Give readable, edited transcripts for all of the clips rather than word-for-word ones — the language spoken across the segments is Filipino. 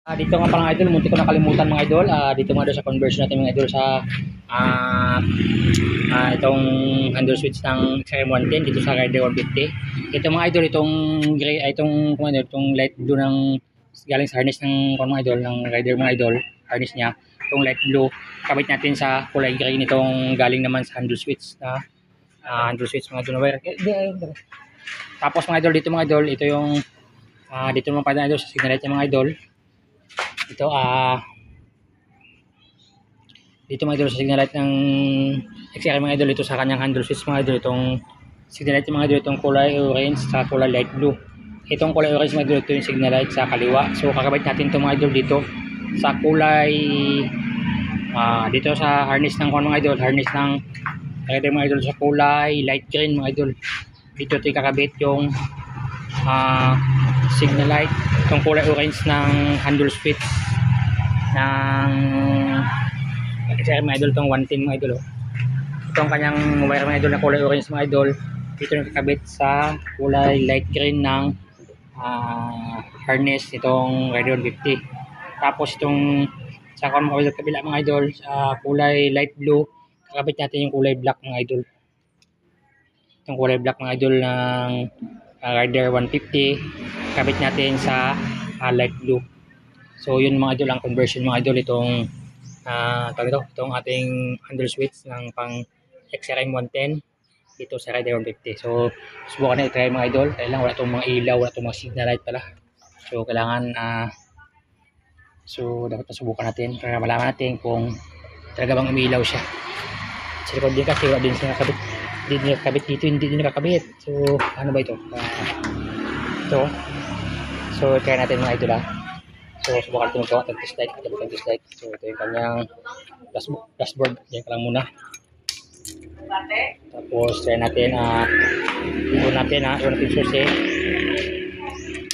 Dito nga pala mga idol, munti ko nakalimutan mga idol. Dito nga doon sa conversion natin mga idol sa itong handle switch ng XRM110 dito sa Rider 150. Ito mga idol, itong gray, itong kung ano, itong light blue ng galing sa harness ng mga idol ng Rider mga idol, harness niya. Itong light blue, kabit natin sa kulay gray nitong galing naman sa handle switch na handle switch mga idol. Tapos mga idol, dito mga idol, ito yung dito naman pala idol sa signal light ng mga idol. Ito dito mga idol sa signal light ng XR mga idol, ito sa kanyang handle switch mga idol, itong signal light mga idol, itong kulay orange sa kulay light blue. Itong kulay orange mga idol, ito yung signal light sa kaliwa. So kakabit natin itong mga idol dito sa kulay dito sa harness ng mga idol, harness ng Rider mga idol sa kulay light green mga idol. Dito ito kakabit yung signal light, itong kulay orange ng handle switch ng XR mga idol, itong 110 mga idol. Itong kanyang wire mga idol na kulay orange mga idol, dito nakakabit sa kulay light green ng harness itong Rider 150. Tapos itong sa kabila mga idol sa kulay light blue, kakabit natin yung kulay black mga idol. Itong kulay black mga idol ng Rider 150, kabit natin sa light blue. So yun mga idol ang conversion mga idol, itong itong ating handle switch ng pang XRM 110 dito sa Rider 150. So subukan na i-try mga idol. Kailangan wala itong mga ilaw, wala itong mga signal light pala. So kailangan so dapat subukan natin para malaman natin kung talaga bang umiilaw siya. Sa likod din kasi wala din siya nakabit. Hindi din nakakabit dito, hindi din nakakabit. So ano ba ito? Ito. So try natin mga idol . So subukan natin ito at test light. So ito yung kanyang dashboard. Yan ka lang muna. Tapos try natin iwan natin susi.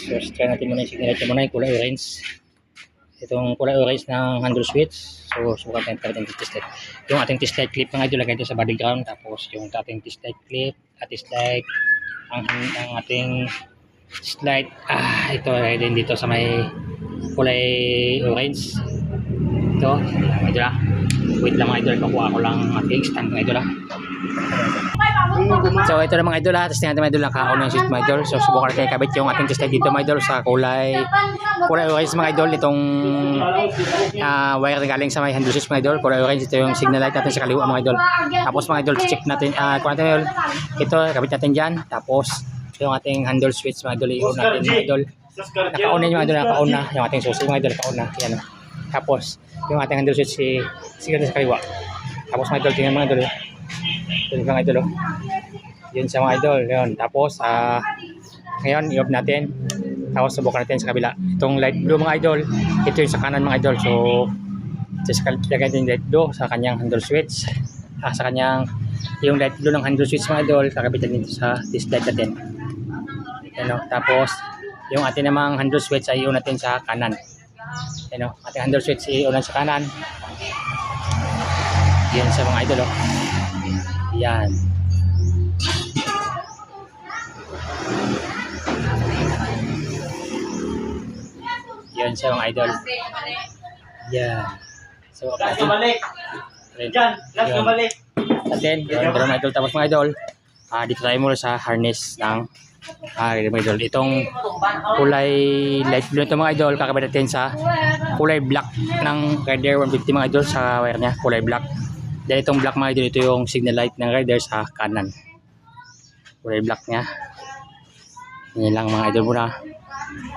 So try natin muna yung signal light muna, yung kulay orange. Itong kulay orange ng handle switch. So subukan natin test light. Yung ating test light clip mga idol, lagay ito sa body ground. Tapos yung ating test light clip at test light ang ating test light ito din dito sa may kulay orange. Ito idol . Wait lang mga idol, pakuha ko lang ating stand mga idol . So ito na mga idol . Tapos tingnan natin mga idol, naka-on yung switch mga idol. So subukan natin ikabit yung ating test light dito mga idol sa kulay orange mga idol. Itong wire na galing sa may handle switch mga idol, kulay orange. Ito yung signal light natin sa kaliwa mga idol. Tapos mga idol, check natin kung natin ito, ikabit natin dyan. Tapos yung ating handle switch mga idol, i-on natin mga idol. Naka-on na yung mga idol, naka-on na yung ating susi mga idol, naka-on na yan . Tapos yung ating handle switch signal sa kaliwa. Tapos mga idol, tingnan mga idol, yun mga idol yun sa mga idol yun. Tapos ngayon i-off natin. Tapos subukan natin sa kabila, itong light blue mga idol, ito yung sa kanan mga idol. So just lagay natin yung light blue sa kanyang handle switch, sa kanyang yung light blue ng handle switch mga idol, kakabitan dito sa test light natin. Tapos yung ating namang handle switch ay i-on natin sa kanan. Ating handle switch i-on sa kanan. Yan sa mga idol yan. Yan sa mga idol. Yan. So Gas na balik. Diyan, gas na balik. Atin, yun mga idol. Tapos mga idol, dito tayo muna sa harness ng mga idol. Itong kulay light blue ito mga idol, kakabit natin sa kulay black ng Rider 150 mga idol, sa wire niya, kulay black. Dahil itong black mga idol, ito yung signal light ng Rider sa kanan. Kulay black niya. Yan lang mga idol muna.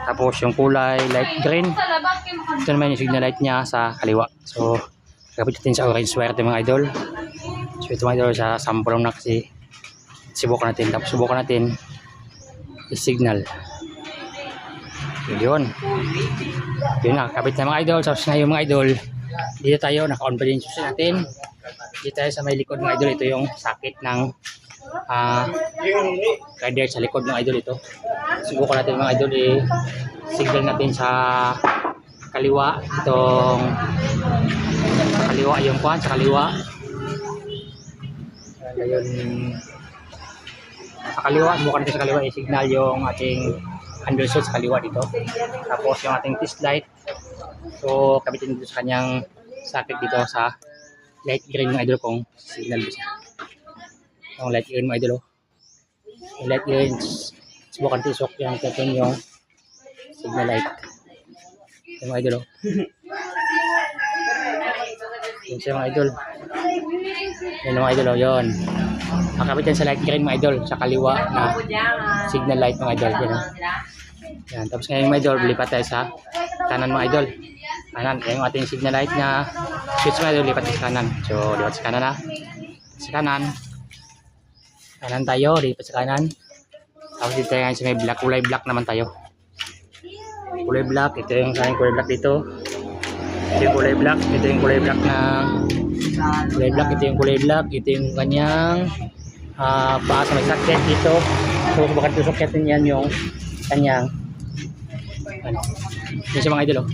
Tapos yung kulay light green, ito naman yung signal light niya sa kaliwa. So kakabit natin sa orange wire ito mga idol. So ito mga idol, sa sample na kasi subukan natin. Tapos subukan natin i-signal. Yun na, kabit na mga idol. Tapos na yung mga idol, dito tayo, naka-on pa din yung susi natin. Dito tayo sa may likod mga idol, ito yung sakit ng Rider sa likod ng idol ito. Subukan natin mga idol, i-signal natin sa kaliwa. Itong sa kaliwa, yung kuhan sa kaliwa. Ngayon sa kaliwa, subukan natin sa kaliwa i-signal yung ating handle switch sa kaliwa dito. Tapos yung ating test light So, kabitin dito sa kanyang socket dito sa light green mga idol kung signal bisa. Yung light green mga idol. Yung light green, subukan tisok yung katin yung signal light. Yung mga idol. Yun siya mga idol. Yun mga idol, yun. Makakabit yan sa light green mga idol, sa kaliwa na signal light mga idol. Yun. Yan. Tapos ngayon mga idol, lipat tayo sa kanan mga idol. Kanan, yan yung ating signal light na switch mga idol, lipat sa kanan. So, lipat sa kanan na. Sa kanan. Kanan tayo, lipat sa kanan. Tapos dito tayo ngayon sa may black, kulay black naman tayo. Kulay black, ito yung sa kulay black dito. Ito yung kulay black, ito yung kulay black na kulay black, ito yung kulay black, ito yung kanyang paa sa may socket dito. So bakit yung sokketin yan yung kanyang ano, yun siya mga idol oh.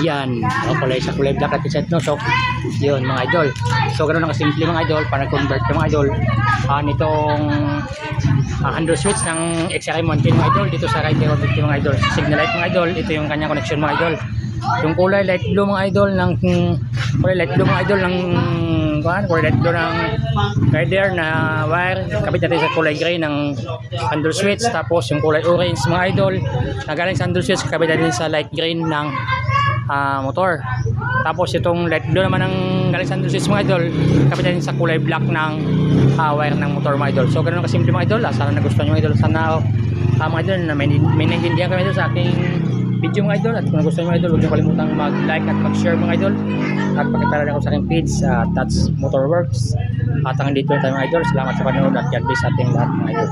Yan, kulay sa kulay black at set no. So yun mga idol. So ganoon lang kasimple mga idol para convert yung mga idol nitong handle switch ng XRM110 mga idol dito sa right hand mga idol. Signal light mga idol, ito yung kanyang connection mga idol. Yung kulay light blue mga idol ng kulay light blue mga idol ng kulay light blue ng rider na wire kabit natin sa kulay gray ng handle switch. Tapos yung kulay orange mga idol na galing sa handle switch kabit natin sa light green ng motor. Tapos itong light blue naman ng galing sa handle switch mga idol kabit natin sa kulay black ng wire ng motor mga idol. So ganoon kasimple mga idol. Sana nagustuhan nyo mga idol. Sana mga idol na may naintindihan kayo idol sa aking video mga idol. At kung nagustuhan nyo mga idol, huwag nyo kalimutang mag-like at mag-share mga idol. At pakipala ako sa aking page That's Motorworks. At hanggang dito tayo mga idol. Salamat sa panonood at God bless ating lahat mga idol.